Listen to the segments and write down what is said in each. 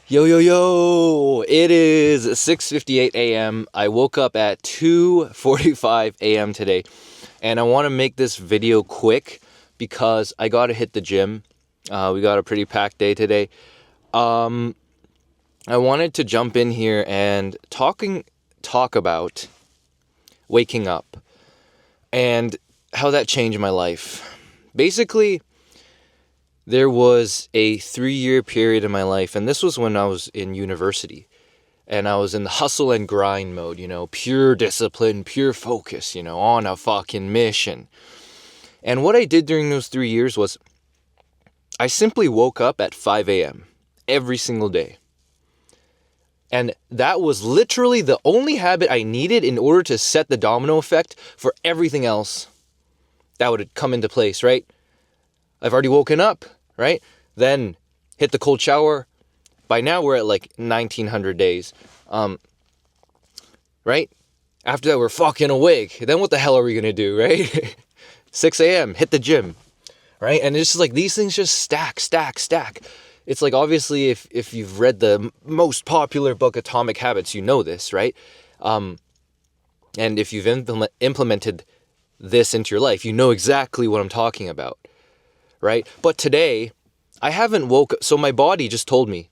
Yo, yo, yo! It is 6:58 a.m. I woke up at 2:45 a.m. today, and I want to make this video quick because I got to hit the gym. We got a pretty packed day today. I wanted to jump in here and talk about waking up and how that changed my life. Basically, there was a 3-year period in my life, and this was when I was in university, and I was in the hustle and grind mode, pure discipline, pure focus, on a fucking mission. And what I did during those 3 years was I simply woke up at 5 a.m. every single day. And that was literally the only habit I needed in order to set the domino effect for everything else that would come into place, right? I've already woken up, right? Then hit the cold shower. By now we're at like 1900 days, right? After that we're fucking awake. Then what the hell are we gonna do, right? 6 a.m. hit the gym, right? And it's just like these things just stack. It's like obviously if you've read the most popular book, Atomic Habits, you know this, right? And if you've implemented this into your life, you know exactly what I'm talking about. Right? But today, I haven't woke up, so my body just told me,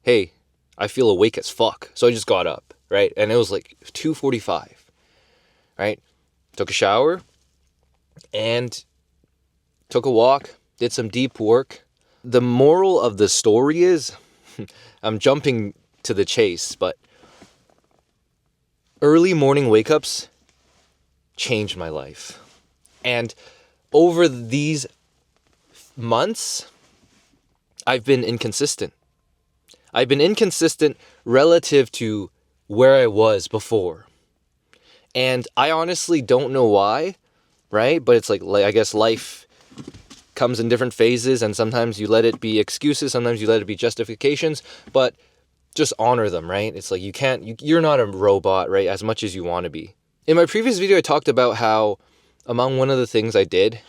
hey, I feel awake as fuck. So I just got up, right? And it was like 2:45, right? Took a shower and took a walk, did some deep work. The moral of the story is, I'm jumping to the chase, but early morning wake-ups changed my life. And over these months, I've been inconsistent. I've been inconsistent relative to where I was before. And I honestly don't know why, right? But it's like I guess life comes in different phases, and sometimes you let it be excuses, sometimes you let it be justifications, but just honor them, right? It's like you're not a robot, right? As much as you want to be. In my previous video, I talked about how among one of the things I did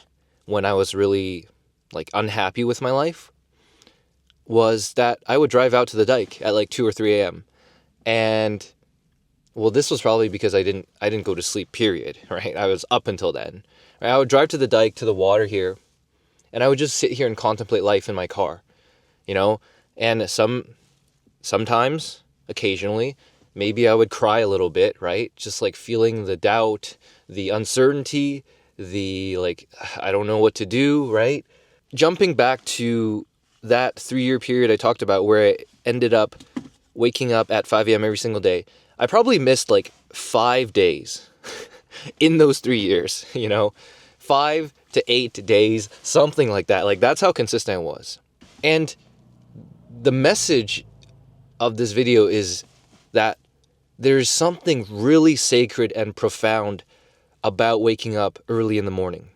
when I was really unhappy with my life was that I would drive out to the dike at like 2 or 3 a.m. And well, this was probably because I didn't go to sleep, period, right? I was up until then. Right? I would drive to the dike, to the water here, and I would just sit here and contemplate life in my car, and sometimes, occasionally, maybe I would cry a little bit, right? Just like feeling the doubt, the uncertainty, the I don't know what to do, right? Jumping back to that 3-year period I talked about where I ended up waking up at 5 a.m. every single day, I probably missed 5 days in those 3 years, 5 to 8 days, something like that. That's how consistent I was. And the message of this video is that there's something really sacred and profound about waking up early in the morning.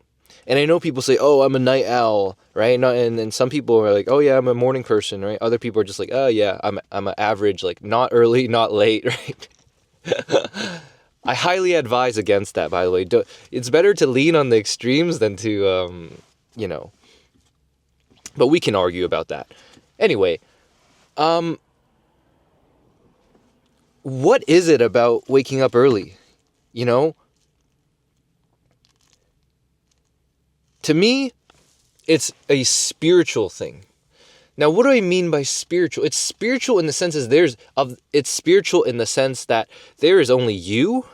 And I know people say, oh, I'm a night owl, right? And some people are like, oh yeah, I'm a morning person, right? Other people are just like, oh yeah, I'm an average, not early, not late, right? I highly advise against that, by the way. It's better to lean on the extremes than to, but we can argue about that. Anyway, what is it about waking up early? To me, it's a spiritual thing. Now, what do I mean by spiritual? It's spiritual in the sense it's spiritual in the sense that there is only you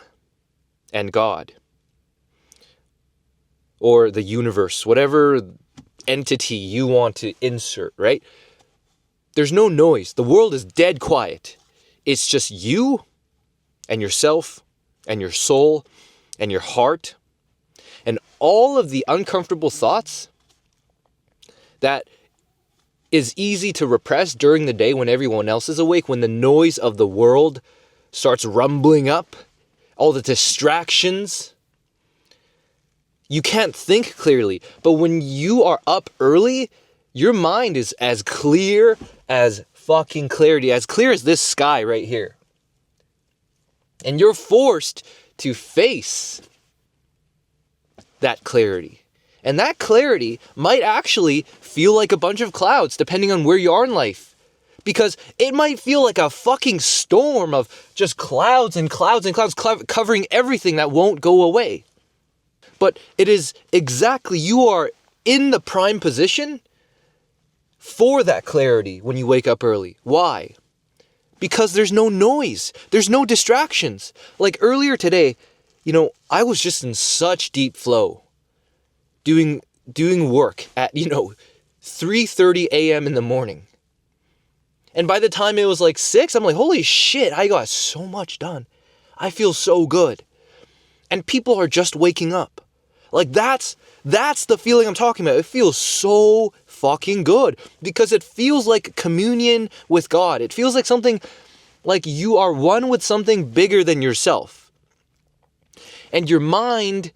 and God, or the universe, whatever entity you want to insert, right? There's no noise. The world is dead quiet. It's just you and yourself and your soul and your heart and all of the uncomfortable thoughts that is easy to repress during the day when everyone else is awake, when the noise of the world starts rumbling up, all the distractions. You can't think clearly, but when you are up early, your mind is as clear as fucking clarity, as clear as this sky right here. And you're forced to face that clarity. And that clarity might actually feel like a bunch of clouds, depending on where you are in life. Because it might feel like a fucking storm of just clouds and clouds and clouds covering everything that won't go away. But it is exactly, you are in the prime position for that clarity when you wake up early. Why? Because there's no noise. There's no distractions. Like earlier today, I was just in such deep flow doing work at, 3:30 a.m. in the morning. And by the time it was like 6, I'm like, holy shit, I got so much done. I feel so good. And people are just waking up. Like that's the feeling I'm talking about. It feels so fucking good because it feels like communion with God. It feels like something like you are one with something bigger than yourself. And your mind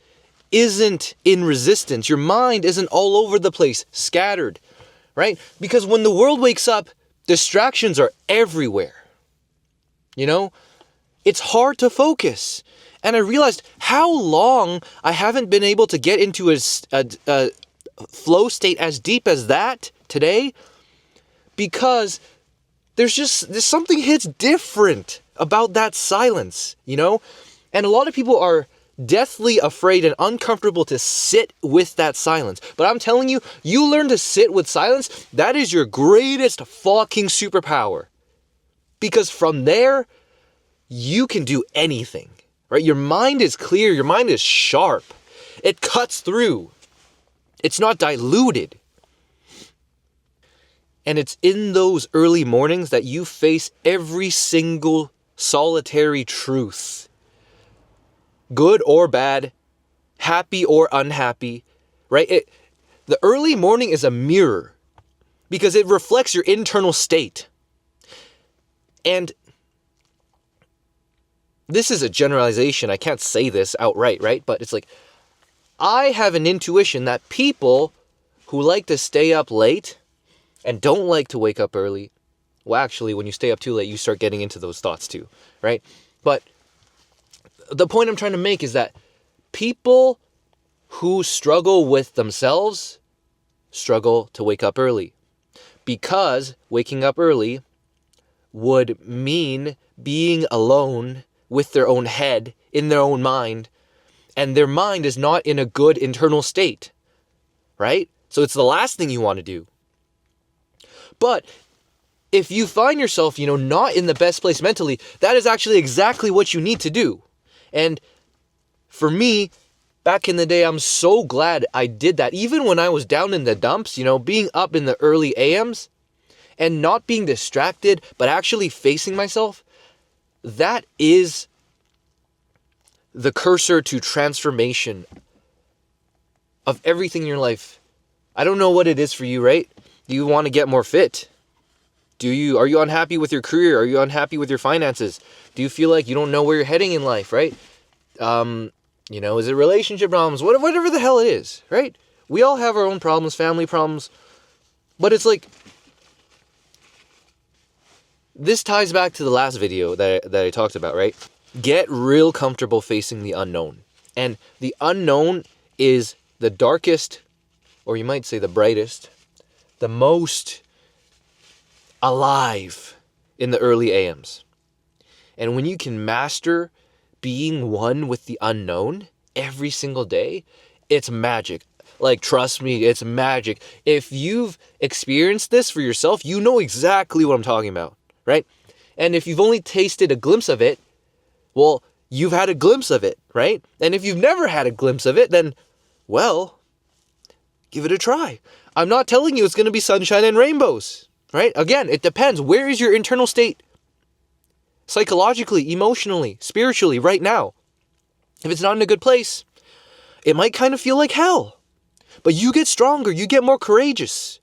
isn't in resistance. Your mind isn't all over the place, scattered, right? Because when the world wakes up, distractions are everywhere. It's hard to focus. And I realized how long I haven't been able to get into a flow state as deep as that today, because there's something hits different about that silence, And a lot of people are deathly afraid and uncomfortable to sit with that silence. But I'm telling you, you learn to sit with silence, that is your greatest fucking superpower. Because from there, you can do anything, right? Your mind is clear, your mind is sharp. It cuts through. It's not diluted. And it's in those early mornings that you face every single solitary truth. Good or bad, happy or unhappy, right? The early morning is a mirror because it reflects your internal state. And this is a generalization. I can't say this outright, right? But it's like, I have an intuition that people who like to stay up late and don't like to wake up early, well, actually, when you stay up too late, you start getting into those thoughts too, right? But the point I'm trying to make is that people who struggle with themselves struggle to wake up early, because waking up early would mean being alone with their own head, in their own mind, and their mind is not in a good internal state, right? So it's the last thing you want to do. But if you find yourself, not in the best place mentally, that is actually exactly what you need to do. And for me, back in the day, I'm so glad I did that. Even when I was down in the dumps, being up in the early AMs and not being distracted, but actually facing myself, that is the cursor to transformation of everything in your life. I don't know what it is for you, right? Do you want to get more fit? Are you unhappy with your career? Are you unhappy with your finances? Do you feel like you don't know where you're heading in life, right? Is it relationship problems? Whatever the hell it is, right? We all have our own problems, family problems. But it's like, this ties back to the last video that I talked about, right? Get real comfortable facing the unknown. And the unknown is the darkest, or you might say the brightest, the most alive in the early AMs. And when you can master being one with the unknown every single day, it's magic. Like, trust me, it's magic. If you've experienced this for yourself, you know exactly what I'm talking about, right? And if you've only tasted a glimpse of it, well, you've had a glimpse of it, right? And if you've never had a glimpse of it, then, well, give it a try. I'm not telling you it's going to be sunshine and rainbows, right? Again, it depends. Where is your internal state? Psychologically, emotionally, spiritually, right now. If it's not in a good place, it might kind of feel like hell. But you get stronger, you get more courageous,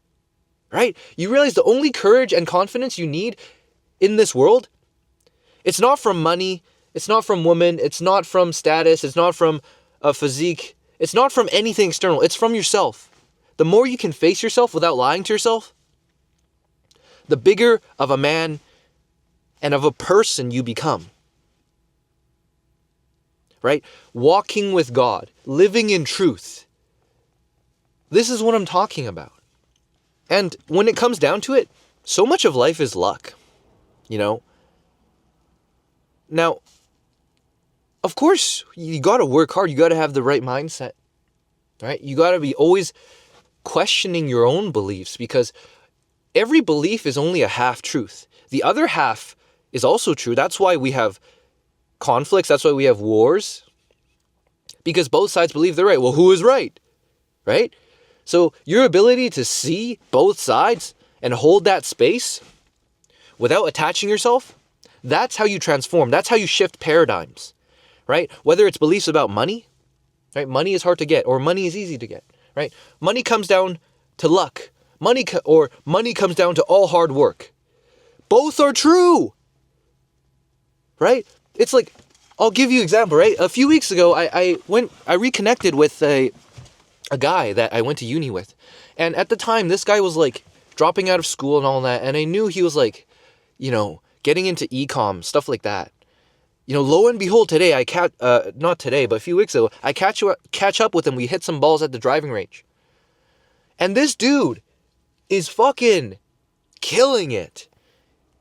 right? You realize the only courage and confidence you need in this world, it's not from money, it's not from women, it's not from status, it's not from a physique, it's not from anything external, it's from yourself. The more you can face yourself without lying to yourself, the bigger of a man and of a person you become. Right? Walking with God, living in truth. This is what I'm talking about. And when it comes down to it, So much of life is luck, you know? Now, of course, you got to work hard. You got to have the right mindset, right? You got to be always questioning your own beliefs, because every belief is only a half truth. The other half is also true. That's why we have conflicts. That's why we have wars, because both sides believe they're right. Well, who is right? Right? So your ability to see both sides and hold that space without attaching yourself, that's how you transform. That's how you shift paradigms, right? Whether it's beliefs about money, right? Money is hard to get, or money is easy to get, right? Money comes down to luck. Money comes down to all hard work. Both are true, right? It's like, I'll give you an example, right? A few weeks ago, I reconnected with a guy that I went to uni with. And at the time, this guy was like dropping out of school and all that. And I knew he was like, getting into e-com, stuff like that. Lo and behold, today, not today, but a few weeks ago, I catch up with him. We hit some balls at the driving range. And this dude is fucking killing it,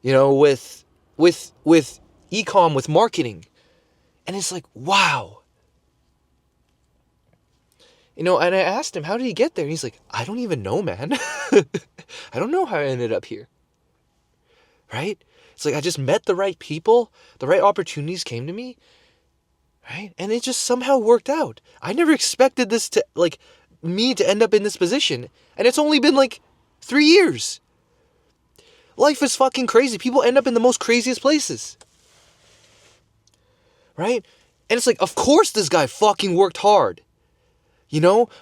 with e-com, with marketing. And it's like, wow. And I asked him, how did he get there? And he's like, I don't even know, man. I don't know how I ended up here. Right? It's like, I just met the right people. The right opportunities came to me. Right? And it just somehow worked out. I never expected this me to end up in this position. And it's only been 3 years. Life is fucking crazy. People end up in the most craziest places. Right? And it's like, of course this guy fucking worked hard.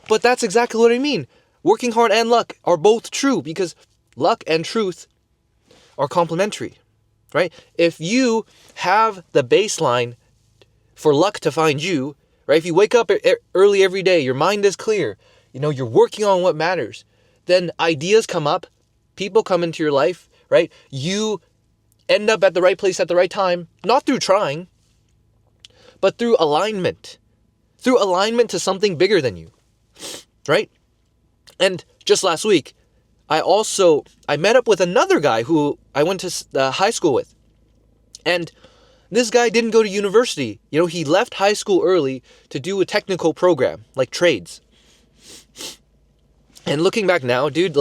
But that's exactly what I mean. Working hard and luck are both true, because luck and truth are complementary, right? If you have the baseline for luck to find you, right? If you wake up early every day, your mind is clear, you're working on what matters, then ideas come up, people come into your life, right? You end up at the right place at the right time, not through trying, but through alignment. Through alignment to something bigger than you, right? And just last week, I met up with another guy who I went to high school with. And this guy didn't go to university. He left high school early to do a technical program, like trades. And looking back now, dude,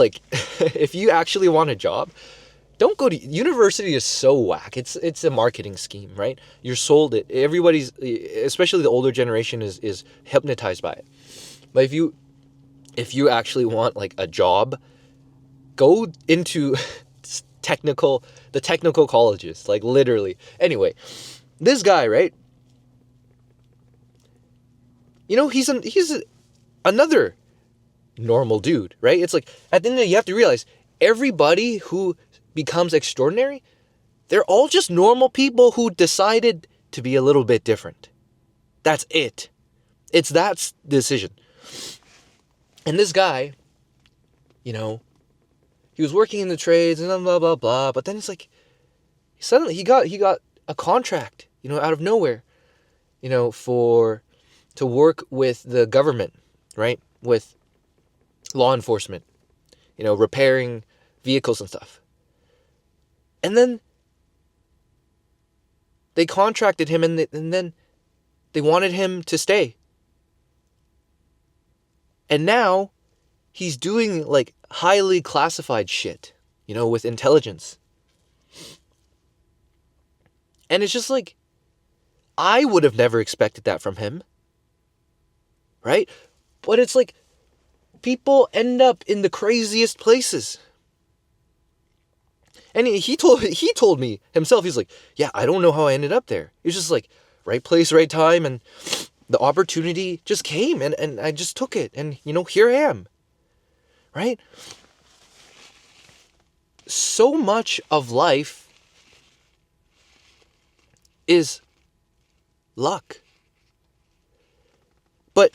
if you actually want a job, don't go to university. Is so whack. It's a marketing scheme, right? You're sold it. Everybody's, especially the older generation, is hypnotized by it. But if you actually want a job, go into the technical colleges, literally. Anyway, this guy, right? He's another normal dude, right? It's like, at the end of the day, you have to realize everybody who becomes extraordinary, they're all just normal people who decided to be a little bit different. That's it. It's that decision. And this guy, he was working in the trades and blah, blah, blah. But then it's like, suddenly he got a contract, out of nowhere, to work with the government, right? With law enforcement, repairing vehicles and stuff. And then they contracted him, and then they wanted him to stay. And now he's doing highly classified shit, with intelligence. And it's just I would have never expected that from him. Right? But it's people end up in the craziest places. And he told me himself, he's like, yeah, I don't know how I ended up there. It was just right place, right time, and the opportunity just came, and I just took it, and here I am. Right? So much of life is luck. But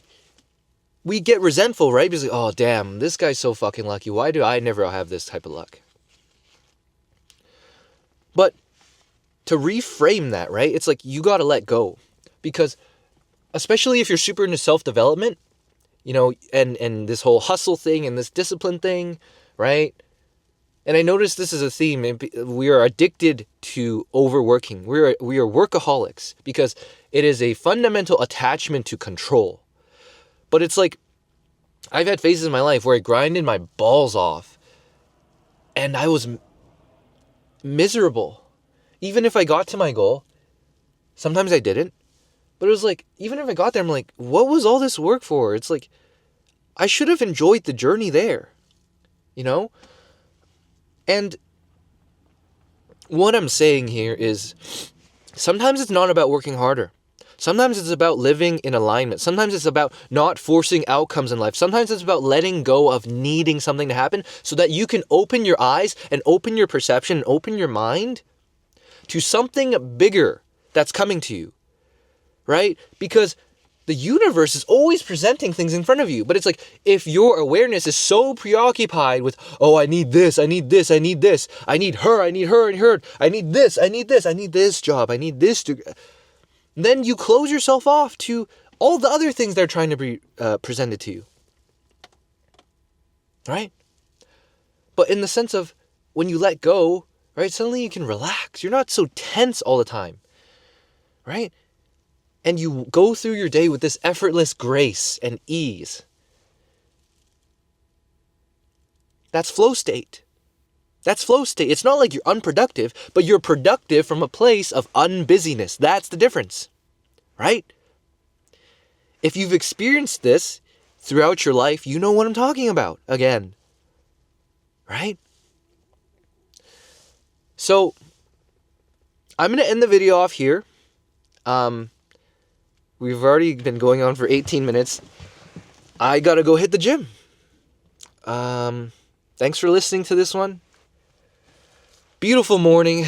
we get resentful, right? Because oh damn, this guy's so fucking lucky. Why do I never have this type of luck? But to reframe that, right? It's you got to let go. Because especially if you're super into self-development, and this whole hustle thing and this discipline thing, right? And I noticed this is a theme. We are addicted to overworking. We are workaholics because it is a fundamental attachment to control. But it's like, I've had phases in my life where I grinded my balls off and I was miserable. Even if I got to my goal, sometimes I didn't. But it was like, even if I got there, I'm like, what was all this work for? It's like, I should have enjoyed the journey there, you know? And what I'm saying here is, sometimes it's not about working harder. Sometimes it's about living in alignment. Sometimes it's about not forcing outcomes in life. Sometimes it's about letting go of needing something to happen so that you can open your eyes and open your perception and open your mind to something bigger that's coming to you, right? Because the universe is always presenting things in front of you. But it's like, if your awareness is so preoccupied with, oh, I need this, I need this, I need this, I need her, I need her, and her, I need this, I need this, I need this job, I need this, then you close yourself off to all the other things they're trying to be presented to you. Right? But in the sense of, when you let go, right, suddenly you can relax. You're not so tense all the time. Right? And you go through your day with this effortless grace and ease. That's flow state. That's flow state. It's not like you're unproductive, but you're productive from a place of unbusyness. That's the difference, right? If you've experienced this throughout your life, you know what I'm talking about again, right? So I'm going to end the video off here. We've already been going on for 18 minutes. I got to go hit the gym. Thanks for listening to this one. Beautiful morning.